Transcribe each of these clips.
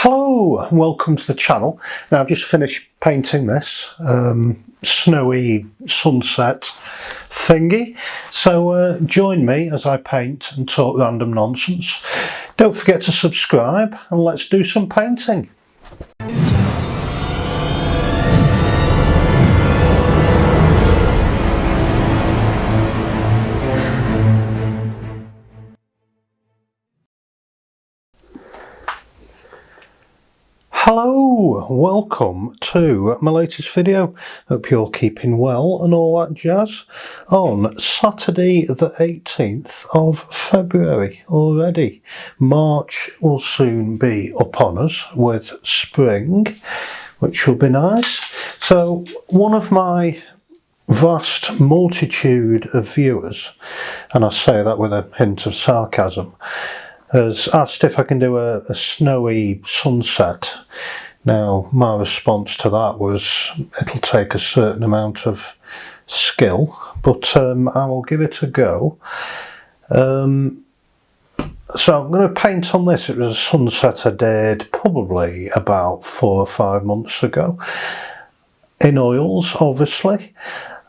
Hello and welcome to the channel. Now I've just finished painting this snowy sunset thingy, so join me as I paint and talk random nonsense. Don't forget to subscribe and let's do some painting. Hello, welcome to my latest video. Hope you're keeping well and all that jazz. On Saturday the 18th of February already. March will soon be upon us with spring, which will be nice. So one of my vast multitude of viewers, and I say that with a hint of sarcasm, has asked if I can do a snowy sunset. Now my response to that was it'll take a certain amount of skill, but I will give it a go. So I'm going to paint on this. It was a sunset I did probably about 4 or 5 months ago in oils, obviously,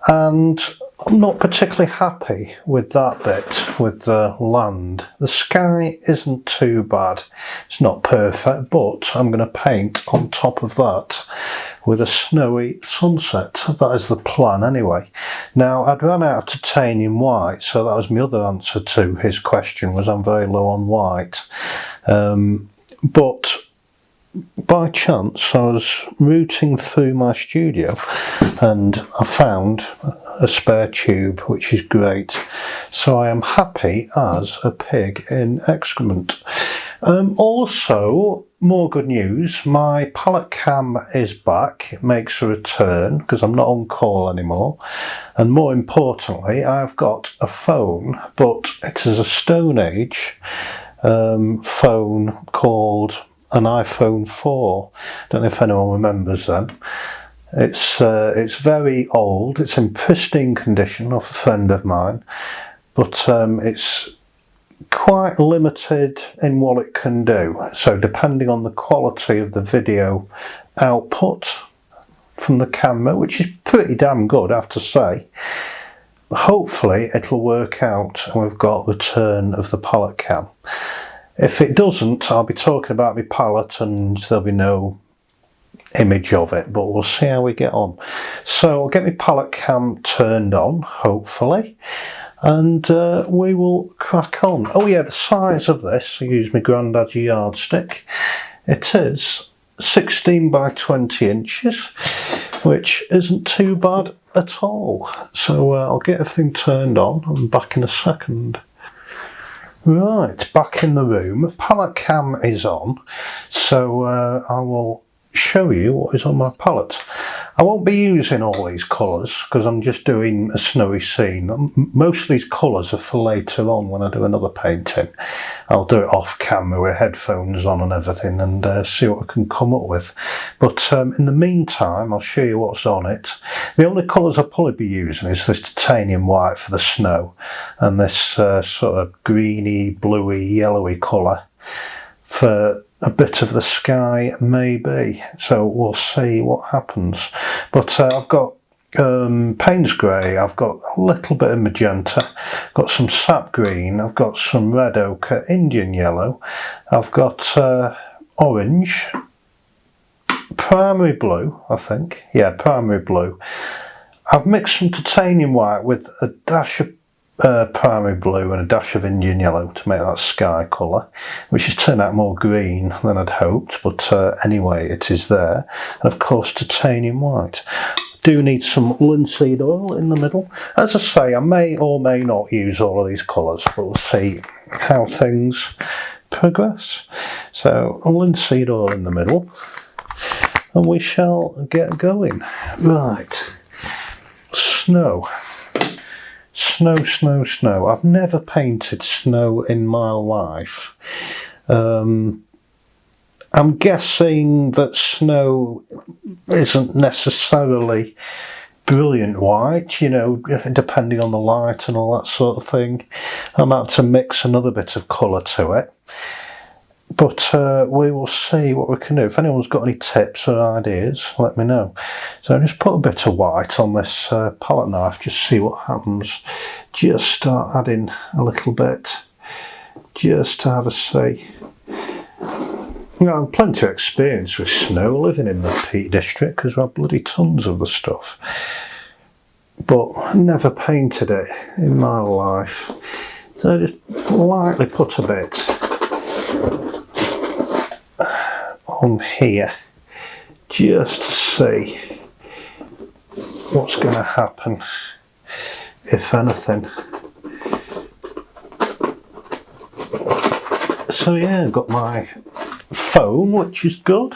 and I'm not particularly happy with that bit, with the land. The sky isn't too bad, it's not perfect, but I'm going to paint on top of that with a snowy sunset. That is the plan anyway. Now I'd run out of titanium white, so that was my other answer to his question, was I'm very low on white. But by chance I was rooting through my studio and I found a spare tube, which is great, so I am happy as a pig in excrement. Also, more good news, my palette cam is back. It makes a return because I'm not on call anymore, and more importantly I've got a phone, but it is a Stone Age phone called an iPhone 4. Don't know if anyone remembers them. It's very old. It's in pristine condition off a friend of mine, but it's quite limited in what it can do. So depending on the quality of the video output from the camera, which is pretty damn good I have to say, hopefully it'll work out and we've got return of the palette cam. If it doesn't, I'll be talking about my palette and there'll be no image of it, but we'll see how we get on. So I'll get my palette cam turned on, hopefully, and we will crack on. Oh yeah, the size of this, I use my granddad's yardstick. It is 16 by 20 inches, which isn't too bad at all. So I'll get everything turned on. I'm back in a second. Right, back in the room. Palette cam is on, so I will show you what is on my palette. I won't be using all these colours because I'm just doing a snowy scene. Most of these colours are for later on when I do another painting. I'll do it off camera with headphones on and everything and see what I can come up with. But in the meantime, I'll show you what's on it. The only colours I'll probably be using is this titanium white for the snow and this sort of greeny, bluey, yellowy colour for a bit of the sky maybe, so we'll see what happens. But I've got Payne's grey, I've got a little bit of magenta, got some sap green, I've got some red ochre, Indian yellow, I've got orange, primary blue, I think, yeah, primary blue. I've mixed some titanium white with a dash of primary blue and a dash of Indian yellow to make that sky colour, which has turned out more green than I'd hoped, but anyway, it is there. And of course titanium white. Do need some linseed oil in the middle. As I say, I may or may not use all of these colours, but we'll see how things progress. So linseed oil in the middle, and we shall get going. Right, snow. Snow, snow, snow. I've never painted snow in my life. I'm guessing that snow isn't necessarily brilliant white, you know, depending on the light and all that sort of thing. I might have to mix another bit of colour to it. But we will see what we can do. If anyone's got any tips or ideas, let me know. So just put a bit of white on this palette knife, just see what happens. Just start adding a little bit, just to have a see. You know, I've plenty of experience with snow living in the Peak District because we have bloody tons of the stuff. But never painted it in my life. So just lightly put a bit on here just to see what's going to happen, if anything. So yeah, I've got my phone, which is good.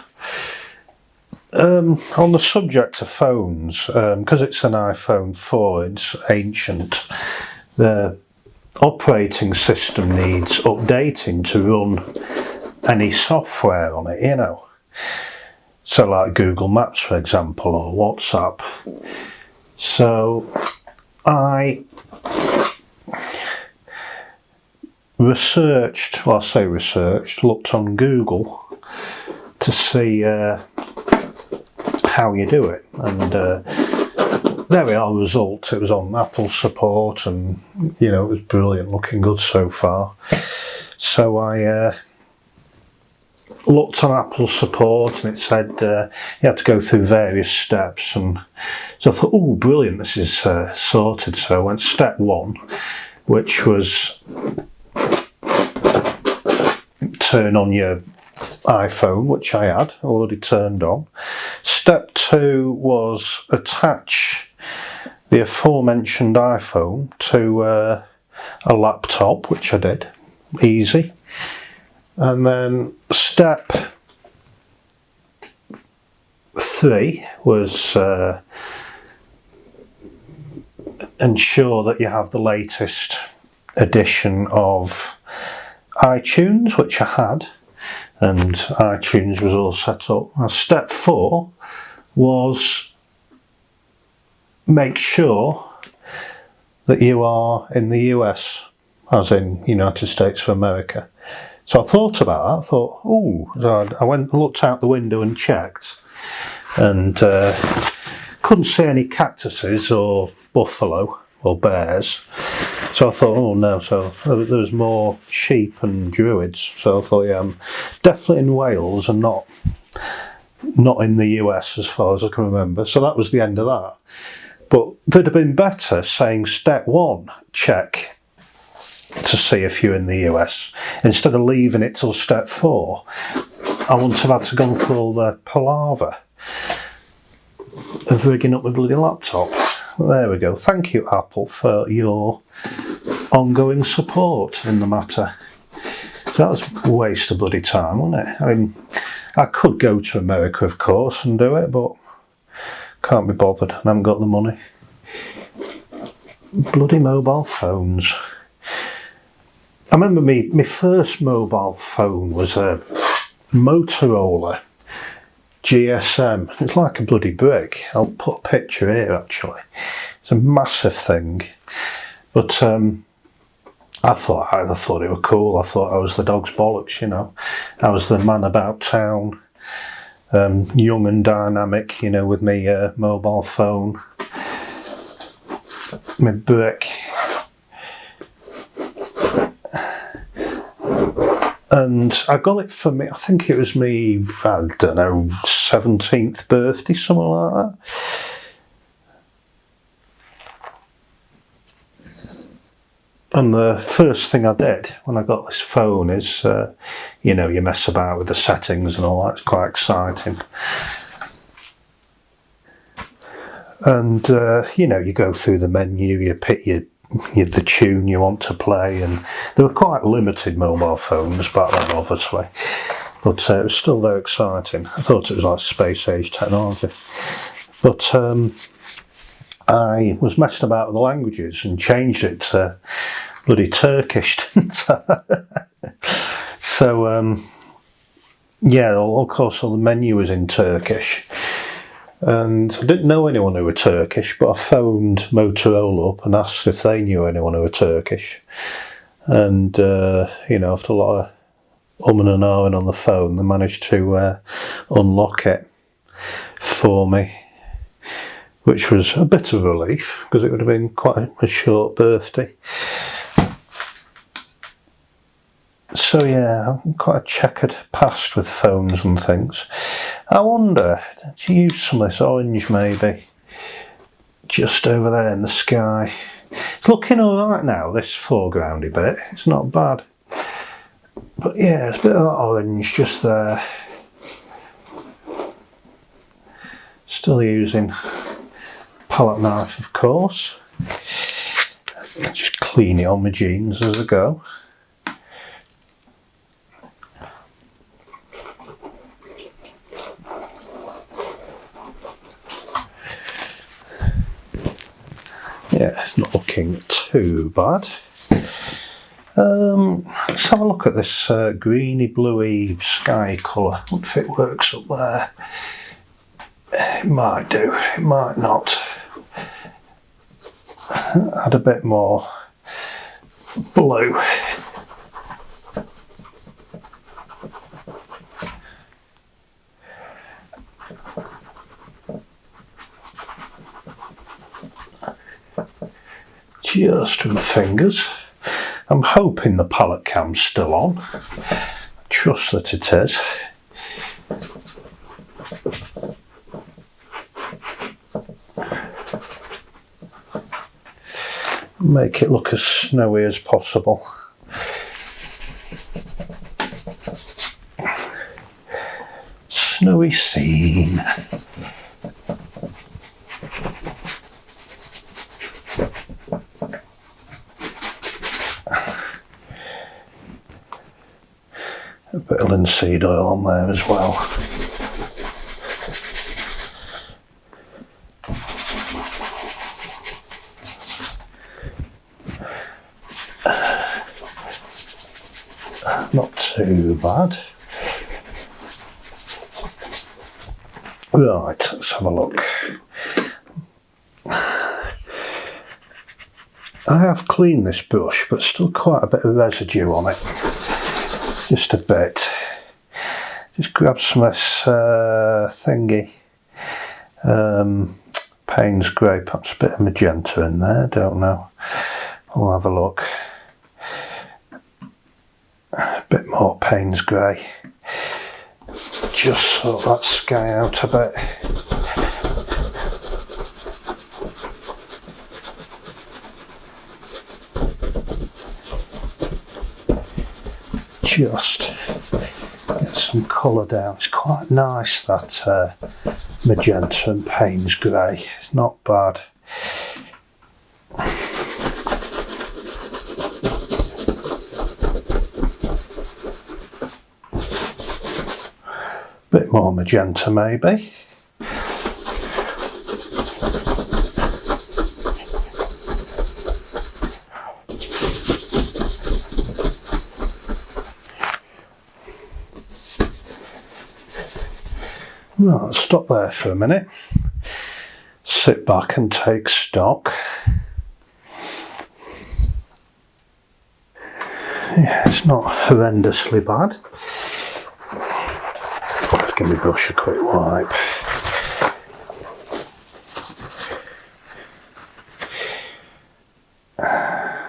On the subject of phones, because it's an iPhone 4, it's ancient, the operating system needs updating to run any software on it, you know. So like Google Maps, for example, or WhatsApp. So I researched, well I say researched, looked on Google to see how you do it, and there we are, result. It was on Apple support, and you know, it was brilliant, looking good so far. So I looked on Apple support, and it said you had to go through various steps, and so I thought, oh brilliant, this is sorted. So I went step 1, which was turn on your iPhone, which I had already turned on. Step 2 was attach the aforementioned iPhone to a laptop, which I did, easy. And then step 3 was ensure that you have the latest edition of iTunes, which I had, and iTunes was all set up. Now, step 4 was make sure that you are in the US, as in United States of America. So I thought about that, I thought, oh, so I went and looked out the window and checked, and couldn't see any cactuses or buffalo or bears. So I thought, oh no, so there was more sheep and druids. So I thought, yeah, I'm definitely in Wales and not in the US as far as I can remember. So that was the end of that. But they'd have been better saying step 1, check to see if you're in the US, instead of leaving it till step 4. I wouldn't have had to go through all the palaver of rigging up my bloody laptop. There we go. Thank you, Apple, for your ongoing support in the matter. So that was a waste of bloody time, wasn't it? I mean, I could go to America, of course, and do it, but can't be bothered. I haven't got the money. Bloody mobile phones. I remember my first mobile phone was a Motorola GSM. It's like a bloody brick. I'll put a picture here actually. It's a massive thing. But I thought it was cool. I thought I was the dog's bollocks, you know. I was the man about town, young and dynamic, you know, with my mobile phone, my brick. And I got it for me, I think it was me, I don't know, 17th birthday, something like that. And the first thing I did when I got this phone is, you know, you mess about with the settings and all that, it's quite exciting. And, you know, you go through the menu, you pick the tune you want to play, and they were quite limited mobile phones back then, obviously, but it was still very exciting. I thought it was like space age technology. But I was messing about with the languages and changed it to bloody Turkish. So yeah, of course all the menu was in Turkish. And I didn't know anyone who were Turkish, but I phoned Motorola up and asked if they knew anyone who were Turkish. And, you know, after a lot of and ahhing on the phone, they managed to unlock it for me, which was a bit of a relief because it would have been quite a short birthday. So yeah, quite a checkered past with phones and things. I wonder, to use some of this orange maybe, just over there in the sky. It's looking alright now, this foregroundy bit, it's not bad. But yeah, there's a bit of that orange just there. Still using palette knife, of course. Just clean it on my jeans as I go. Yeah, it's not looking too bad. Let's have a look at this greeny bluey sky colour. I wonder if it works up there. It might do, it might not. Add a bit more blue. Just with my fingers. I'm hoping the palette cam's still on. I trust that it is. Make it look as snowy as possible. Snowy scene. A bit of linseed oil on there as well. Not too bad. Right, let's have a look. I have cleaned this brush, but still quite a bit of residue on it. Just a bit. Just grab some of this thingy. Payne's Grey, perhaps a bit of magenta in there, don't know. I'll have a look. A bit more Payne's Grey. Just sort that sky out a bit. Just get some colour down. It's quite nice, that magenta and Payne's Grey. It's not bad. Bit more magenta maybe. Right, let's stop there for a minute. Sit back and take stock. Yeah, it's not horrendously bad. Let's give my brush a quick wipe.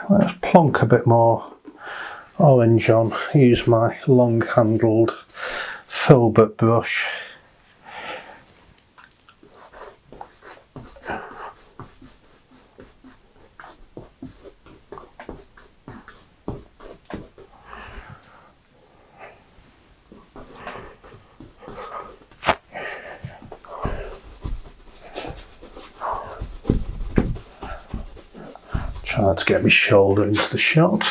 Let's plonk a bit more orange on. Use my long-handled filbert brush. Try to get my shoulder into the shot.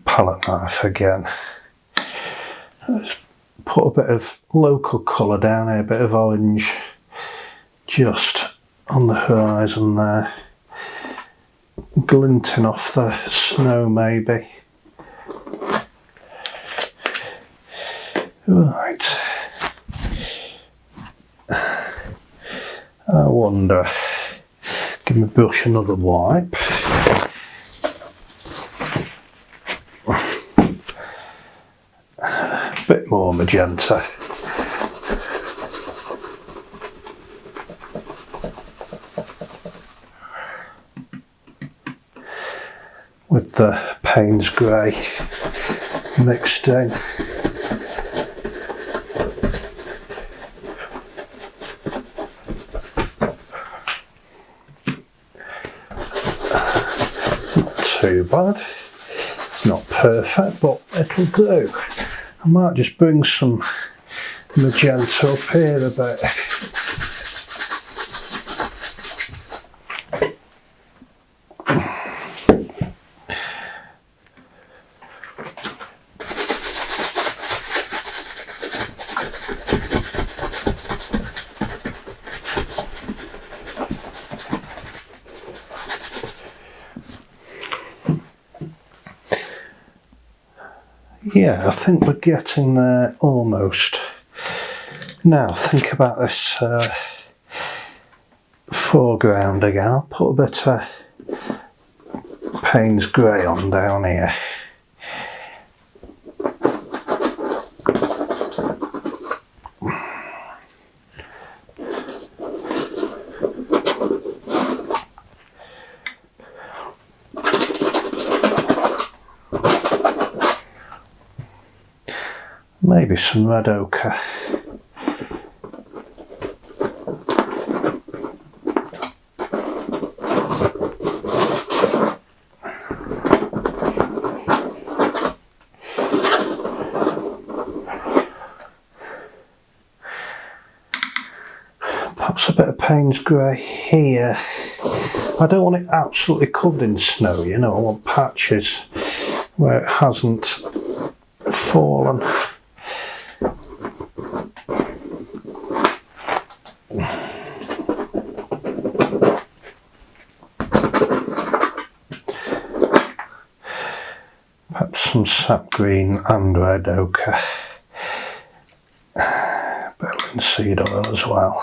Palette knife again. Let's put a bit of local colour down here, a bit of orange just on the horizon there. Glinting off the snow maybe. Right. I wonder, give my brush another wipe. A bit more magenta. With the Payne's grey mixed in. Not too bad. It's not perfect, but it'll do. I might just bring some magenta up here a bit. Yeah, I think we're getting there almost. Now think about this foreground again. I'll put a bit of Payne's grey on down here. Maybe some red ochre. Perhaps a bit of Payne's grey here. I don't want it absolutely covered in snow, you know, I want patches where it hasn't fallen. Perhaps some sap green and red ochre. Bit of linseed oil as well.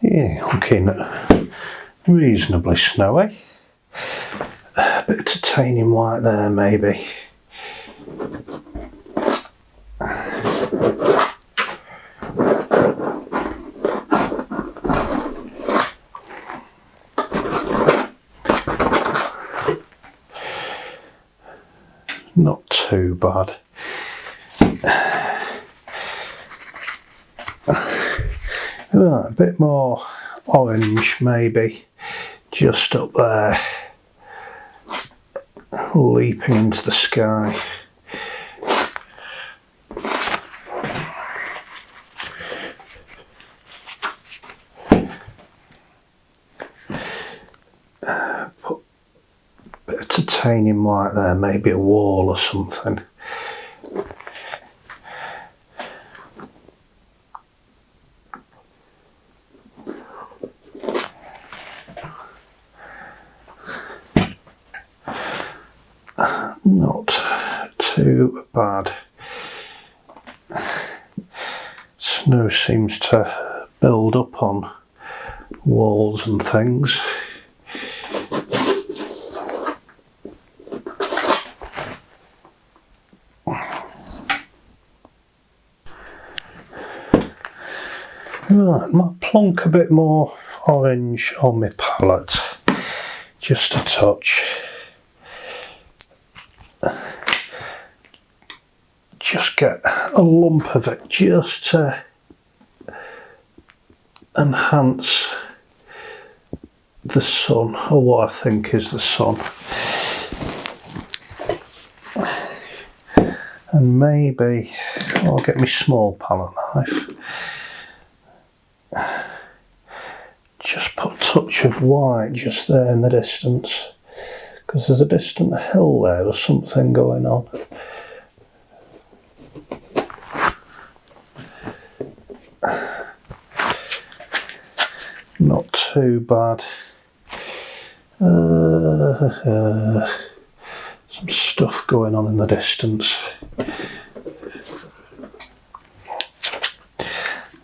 Yeah, looking reasonably snowy. A bit of titanium white there maybe. Not too bad. Right, a bit more orange maybe, just up there, leaping into the sky. Put a bit of titanium white there, maybe a wall or something. Not too bad. Snow seems to build up on walls and things. Right, might plonk a bit more orange on my palette, just a touch. Just get a lump of it just to enhance the sun, or what I think is the sun. And maybe I'll get my small palette knife. Just put a touch of white just there in the distance, because there's a distant hill there or something going on. too bad. Some stuff going on in the distance.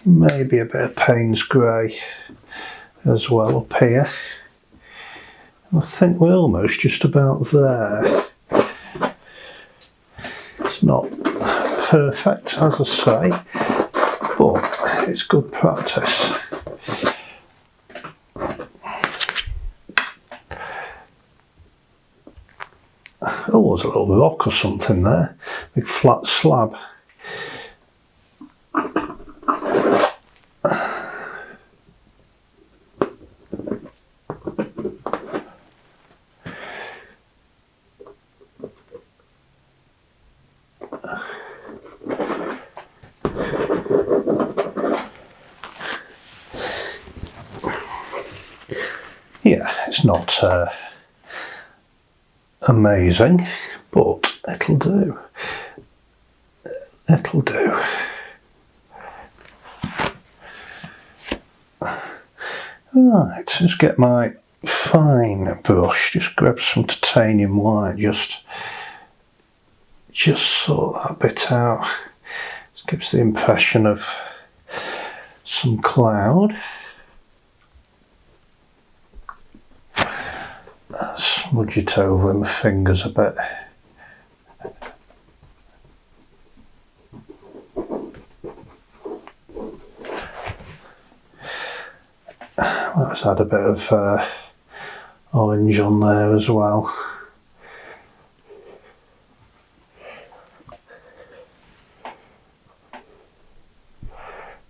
Maybe a bit of Payne's grey as well up here. I think we're almost just about there. It's not perfect, as I say, but it's good practice. Oh, there's a little rock or something there. Big flat slab. Yeah, it's not amazing, but it'll do. It'll do. Right, let's get my fine brush. Just grab some titanium white. Just sort that bit out. This gives the impression of some cloud. Smudge it over with my fingers a bit. Let's add a bit of orange on there as well.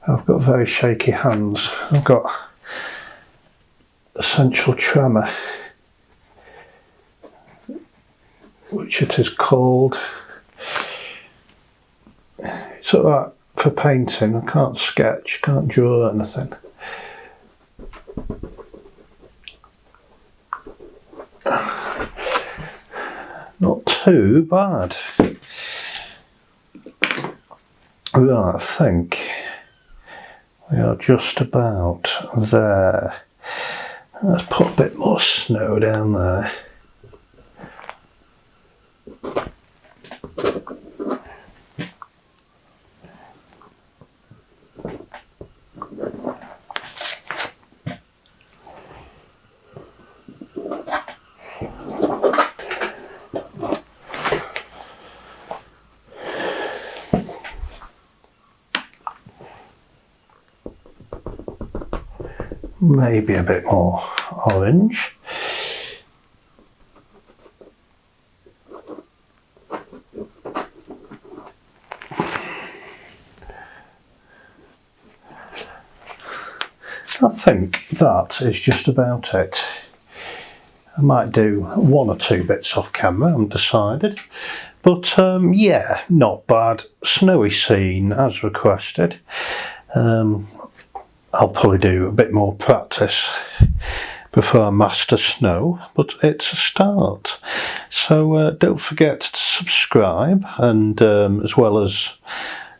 I've got very shaky hands. I've got essential tremor, which it is called. It's alright for painting. I can't sketch, can't draw anything. Not too bad. Right, I think we are just about there. Let's put a bit more snow down there. Maybe a bit more orange. I think that is just about it. I might do one or two bits off camera, I'm decided. But yeah, not bad. Snowy scene as requested. I'll probably do a bit more practice before I master snow, but it's a start. So don't forget to subscribe, and as well as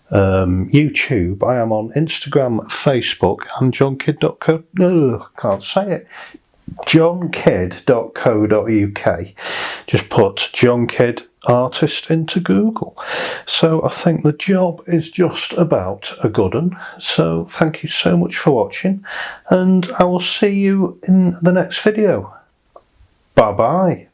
YouTube, I am on Instagram, Facebook, and johnkidd.co.uk. Just put Jon Kidd artist into Google. So I think the job is just about a good one. So thank you so much for watching, and I will see you in the next video. Bye bye.